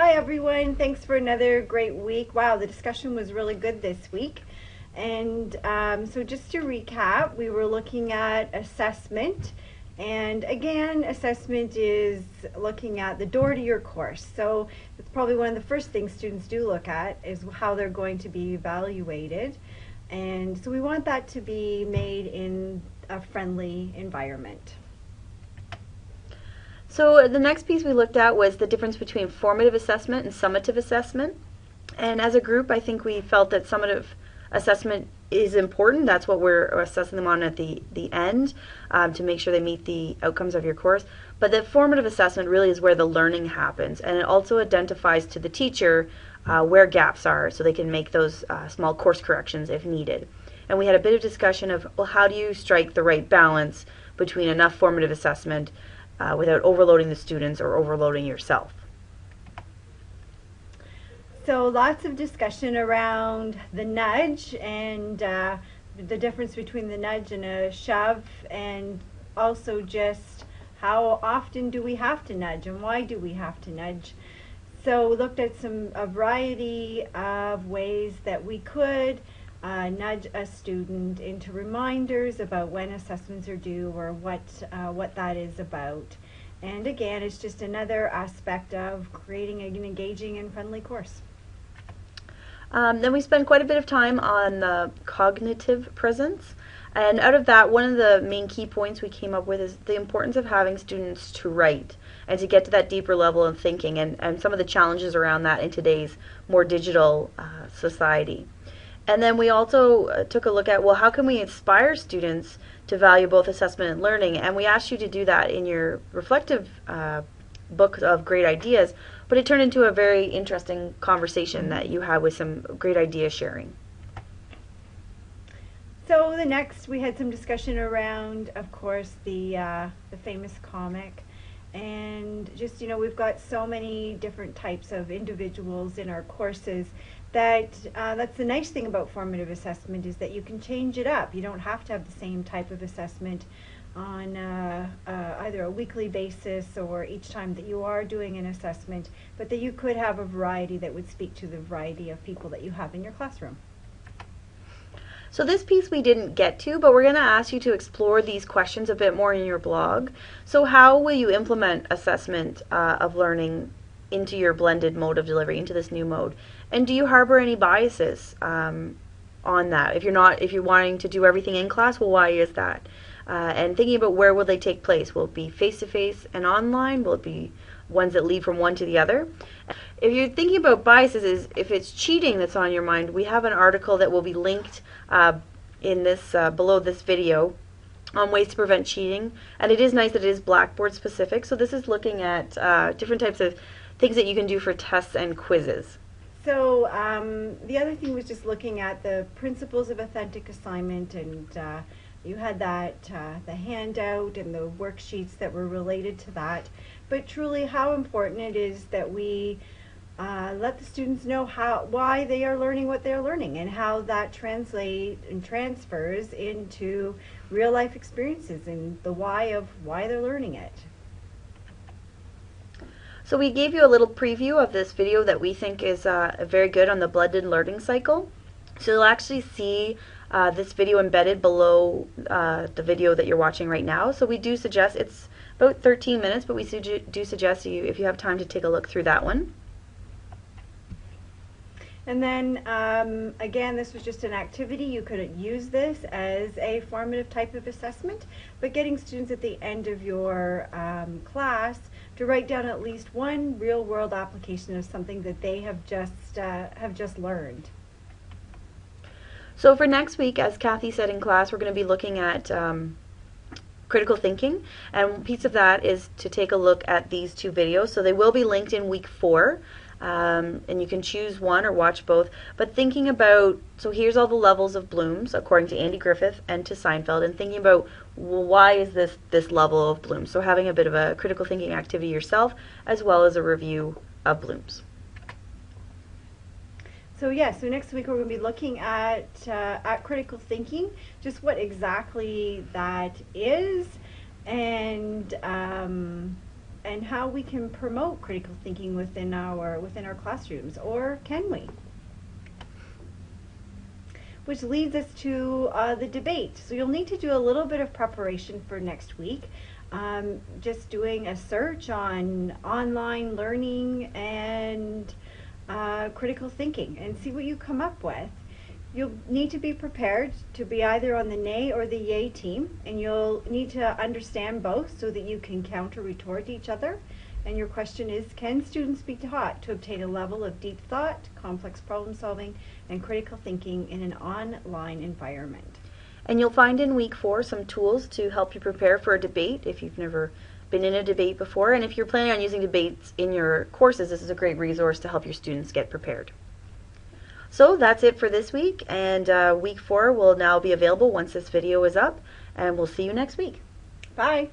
Hi everyone, thanks for another great week. Wow, the discussion was really good this week. And so just to recap, we were looking at assessment. And again, assessment is looking at the door to your course. So it's probably one of the first things students do look at is how they're going to be evaluated. And so we want that to be made in a friendly environment. So the next piece we looked at was the difference between formative assessment and summative assessment. And as a group, I think we felt that summative assessment is important. That's what we're assessing them on at the end to make sure they meet the outcomes of your course. But the formative assessment really is where the learning happens, and it also identifies to the teacher where gaps are so they can make those small course corrections if needed. And we had a bit of discussion of, well, how do you strike the right balance between enough formative assessment without overloading the students or overloading yourself. So lots of discussion around the nudge and the difference between the nudge and a shove, and also just how often do we have to nudge and why do we have to nudge. So we looked at a variety of ways that we could nudge a student into reminders about when assessments are due or what that is about. And again, it's just another aspect of creating an engaging and friendly course. Then we spent quite a bit of time on the cognitive presence. And out of that, one of the main key points we came up with is the importance of having students to write and to get to that deeper level of thinking and some of the challenges around that in today's more digital society. And then we also took a look at, well, how can we inspire students to value both assessment and learning? And we asked you to do that in your reflective book of great ideas, but it turned into a very interesting conversation that you had with some great idea sharing. So the next, we had some discussion around, of course, the famous comic. And just, we've got so many different types of individuals in our courses that that's the nice thing about formative assessment is that you can change it up. You don't have to have the same type of assessment on either a weekly basis or each time that you are doing an assessment, but that you could have a variety that would speak to the variety of people that you have in your classroom. So this piece we didn't get to, but we're going to ask you to explore these questions a bit more in your blog. So how will you implement assessment of learning into your blended mode of delivery, into this new mode? And do you harbor any biases on that? If you're wanting to do everything in class, well, why is that? And thinking about where will they take place? Will it be face-to-face and online? Will it be ones that lead from one to the other? If you're thinking about biases, if it's cheating that's on your mind, we have an article that will be linked in this below this video on ways to prevent cheating. And it is nice that it is Blackboard specific. So this is looking at different types of things that you can do for tests and quizzes. So the other thing was just looking at the principles of authentic assignment, and you had that the handout and the worksheets that were related to that. But truly how important it is that we let the students know why they are learning what they're learning and how that translates and transfers into real life experiences and the why of why they're learning it. So we gave you a little preview of this video that we think is very good on the blended learning cycle. So you'll actually see this video embedded below the video that you're watching right now. So we do suggest, it's about 13 minutes, but we do suggest if you have time to take a look through that one. And then again, this was just an activity. You could use this as a formative type of assessment, but getting students at the end of your class to write down at least one real-world application of something that they have just learned. So for next week, as Kathy said in class, we're going to be looking at critical thinking, and a piece of that is to take a look at these two videos. So they will be linked in week 4. And you can choose one or watch both, but thinking about, so here's all the levels of Bloom's according to Andy Griffith and to Seinfeld, and thinking about, well, why is this level of Bloom's? So having a bit of a critical thinking activity yourself as well as a review of Bloom's. So so next week we're going to be looking at critical thinking, just what exactly that is, and and how we can promote critical thinking within our classrooms, or can we? Which leads us to the debate. So you'll need to do a little bit of preparation for next week. Just doing a search on online learning and critical thinking and see what you come up with. You'll need to be prepared to be either on the nay or the yay team, and you'll need to understand both so that you can counter retort each other. And your question is, can students be taught to obtain a level of deep thought, complex problem solving, and critical thinking in an online environment? And you'll find in week 4 some tools to help you prepare for a debate if you've never been in a debate before. And if you're planning on using debates in your courses, this is a great resource to help your students get prepared. So that's it for this week, and week 4 will now be available once this video is up, and we'll see you next week. Bye.